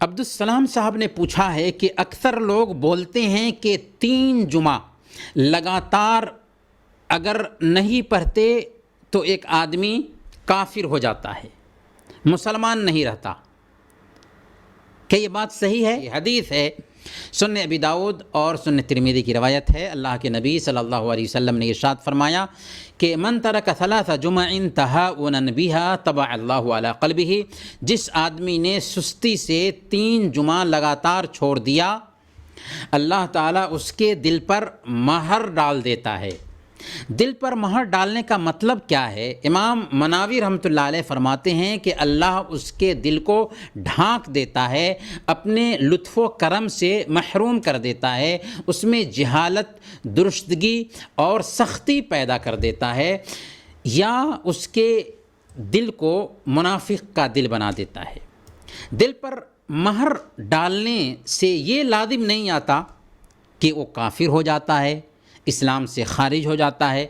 عبدالسلام صاحب نے پوچھا ہے کہ اکثر لوگ بولتے ہیں کہ 3 جمعہ لگاتار اگر نہیں پڑھتے تو ایک آدمی کافر ہو جاتا ہے، مسلمان نہیں رہتا۔ کہ یہ بات صحیح ہے؟ یہ حدیث ہے، سنن ابی داؤد اور سنن ترمذی کی روایت ہے۔ اللہ کے نبی صلی اللہ علیہ وسلم نے ارشاد فرمایا کہ من ترک 3 جمع تہاؤنا بها طبع اللہ علی قلبہ، جس آدمی نے سستی سے 3 جمعہ لگاتار چھوڑ دیا، اللہ تعالیٰ اس کے دل پر مہر ڈال دیتا ہے۔ دل پر مہر ڈالنے کا مطلب کیا ہے؟ امام مناوی رحمۃ اللہ علیہ فرماتے ہیں کہ اللہ اس کے دل کو ڈھانک دیتا ہے، اپنے لطف و کرم سے محروم کر دیتا ہے، اس میں جہالت، درشتگی اور سختی پیدا کر دیتا ہے، یا اس کے دل کو منافق کا دل بنا دیتا ہے۔ دل پر مہر ڈالنے سے یہ لازم نہیں آتا کہ وہ کافر ہو جاتا ہے، اسلام سے خارج ہو جاتا ہے،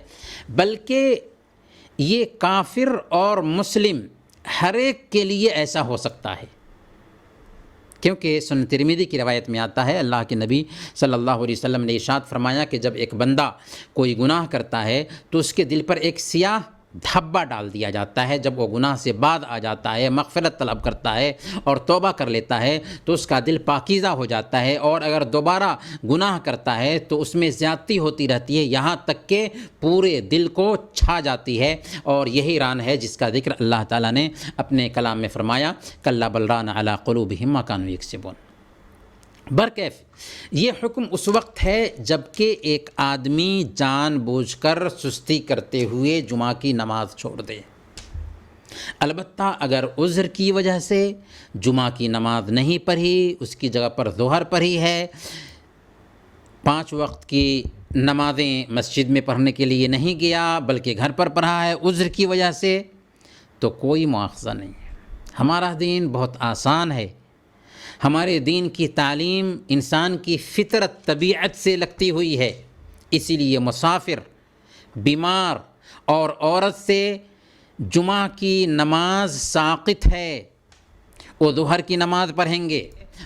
بلکہ یہ کافر اور مسلم ہر ایک کے لیے ایسا ہو سکتا ہے، کیونکہ سنن ترمذی کی روایت میں آتا ہے، اللہ کے نبی صلی اللہ علیہ وسلم نے ارشاد فرمایا کہ جب ایک بندہ کوئی گناہ کرتا ہے تو اس کے دل پر ایک سیاہ دھبا ڈال دیا جاتا ہے۔ جب وہ گناہ سے بعد آ جاتا ہے، مغفرت طلب کرتا ہے اور توبہ کر لیتا ہے تو اس کا دل پاکیزہ ہو جاتا ہے، اور اگر دوبارہ گناہ کرتا ہے تو اس میں زیادتی ہوتی رہتی ہے، یہاں تک کہ پورے دل کو چھا جاتی ہے۔ اور یہی ران ہے جس کا ذکر اللہ تعالیٰ نے اپنے کلام میں فرمایا، کلا بل ران علی قلوبہم ما کانوا یکسبون۔ برکیف یہ حکم اس وقت ہے جب کہ ایک آدمی جان بوجھ کر سستی کرتے ہوئے جمعہ کی نماز چھوڑ دے۔ البتہ اگر عذر کی وجہ سے جمعہ کی نماز نہیں پڑھی، اس کی جگہ پر ظہر پڑھی ہے، 5 وقت کی نمازیں مسجد میں پڑھنے کے لیے نہیں گیا بلکہ گھر پر پڑھا ہے عذر کی وجہ سے، تو کوئی مواخذہ نہیں ہے۔ ہمارا دین بہت آسان ہے، ہمارے دین کی تعلیم انسان کی فطرت، طبیعت سے لگتی ہوئی ہے، اسی لیے مسافر، بیمار اور عورت سے جمعہ کی نماز ساقط ہے، وہ ظہر کی نماز پڑھیں گے،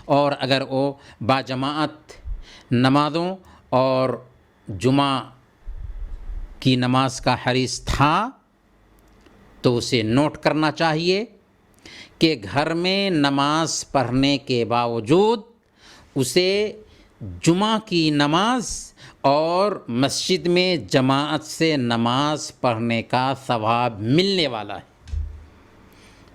اور اگر وہ باجماعت نمازوں اور جمعہ کی نماز کا حریص تھا تو اسے نوٹ کرنا چاہیے کہ گھر میں نماز پڑھنے کے باوجود اسے جمعہ کی نماز اور مسجد میں جماعت سے نماز پڑھنے کا ثواب ملنے والا ہے۔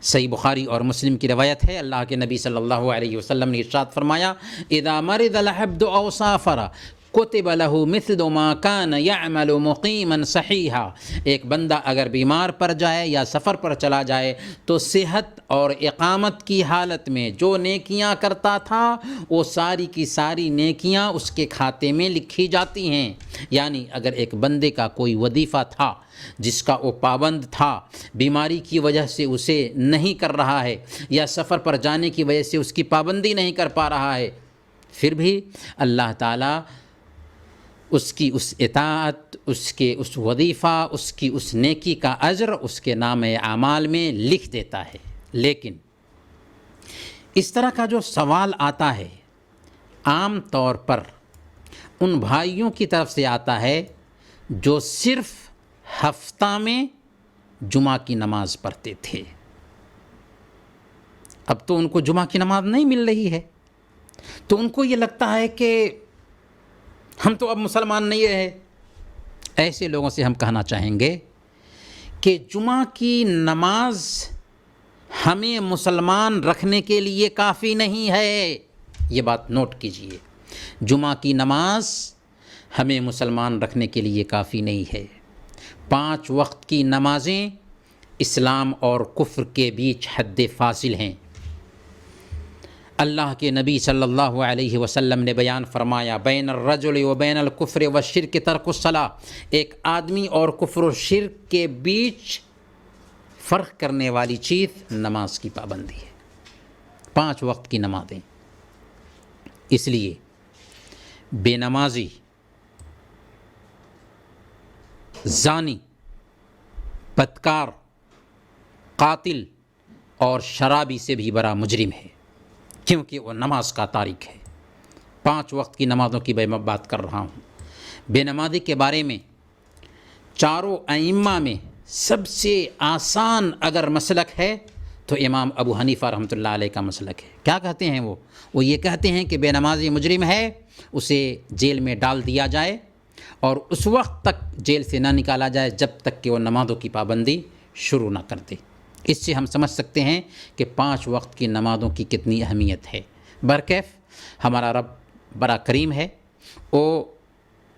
صحیح بخاری اور مسلم کی روایت ہے، اللہ کے نبی صلی اللہ علیہ وسلم نے ارشاد فرمایا، اذا مرض العبد او سافر کتب له مثل ما كان يعمل مقيما صحيحا۔ ایک بندہ اگر بیمار پڑ جائے یا سفر پر چلا جائے تو صحت اور اقامت کی حالت میں جو نیکیاں کرتا تھا وہ ساری کی ساری نیکیاں اس کے کھاتے میں لکھی جاتی ہیں۔ یعنی اگر ایک بندے کا کوئی وظیفہ تھا جس کا وہ پابند تھا، بیماری کی وجہ سے اسے نہیں کر رہا ہے، یا سفر پر جانے کی وجہ سے اس کی پابندی نہیں کر پا رہا ہے، پھر بھی اللہ تعالیٰ اس کی اس اطاعت، اس کے اس وظیفہ، اس کی اس نیکی کا اجر اس کے نام اعمال میں لکھ دیتا ہے۔ لیکن اس طرح کا جو سوال آتا ہے عام طور پر ان بھائیوں کی طرف سے آتا ہے جو صرف ہفتہ میں جمعہ کی نماز پڑھتے تھے، اب تو ان کو جمعہ کی نماز نہیں مل رہی ہے، تو ان کو یہ لگتا ہے کہ ہم تو اب مسلمان نہیں رہے۔ ایسے لوگوں سے ہم کہنا چاہیں گے کہ جمعہ کی نماز ہمیں مسلمان رکھنے کے لیے کافی نہیں ہے، یہ بات نوٹ کیجئے، جمعہ کی نماز ہمیں مسلمان رکھنے کے لیے کافی نہیں ہے۔ 5 وقت کی نمازیں اسلام اور کفر کے بیچ حد فاصل ہیں۔ اللہ کے نبی صلی اللہ علیہ وسلم نے بیان فرمایا، بین الرجل و بین الکفر والشرک ترک الصلاۃ، ایک آدمی اور کفر و شرک کے بیچ فرق کرنے والی چیز نماز کی پابندی ہے، 5 وقت کی نمازیں۔ اس لیے بے نمازی، زانی بدکار، قاتل اور شرابی سے بھی بڑا مجرم ہے، کیونکہ وہ نماز کا تارک ہے۔ 5 وقت کی نمازوں کی میں بات کر رہا ہوں۔ بے نمازی کے بارے میں چاروں ائمہ میں سب سے آسان اگر مسلک ہے تو امام ابو حنیفہ رحمۃ اللہ علیہ کا مسلک ہے۔ کیا کہتے ہیں وہ یہ کہتے ہیں کہ بے نمازی مجرم ہے، اسے جیل میں ڈال دیا جائے اور اس وقت تک جیل سے نہ نکالا جائے جب تک کہ وہ نمازوں کی پابندی شروع نہ کر دے۔ اس سے ہم سمجھ سکتے ہیں کہ 5 وقت کی نمازوں کی کتنی اہمیت ہے۔ برکیف ہمارا رب بڑا کریم ہے، وہ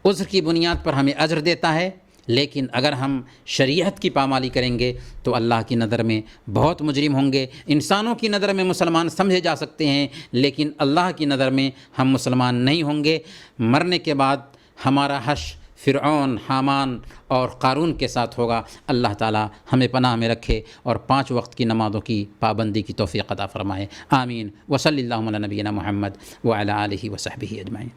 عذر کی بنیاد پر ہمیں اجر دیتا ہے، لیکن اگر ہم شریعت کی پامالی کریں گے تو اللہ کی نظر میں بہت مجرم ہوں گے۔ انسانوں کی نظر میں مسلمان سمجھے جا سکتے ہیں، لیکن اللہ کی نظر میں ہم مسلمان نہیں ہوں گے۔ مرنے کے بعد ہمارا حشر فرعون، حامان اور قارون کے ساتھ ہوگا۔ اللہ تعالی ہمیں پناہ میں رکھے اور 5 وقت کی نمازوں کی پابندی کی توفیق عطا فرمائے۔ آمین۔ وصلی اللہ علی نبینا محمد وعلی آلہ وصحبہ اجمعین۔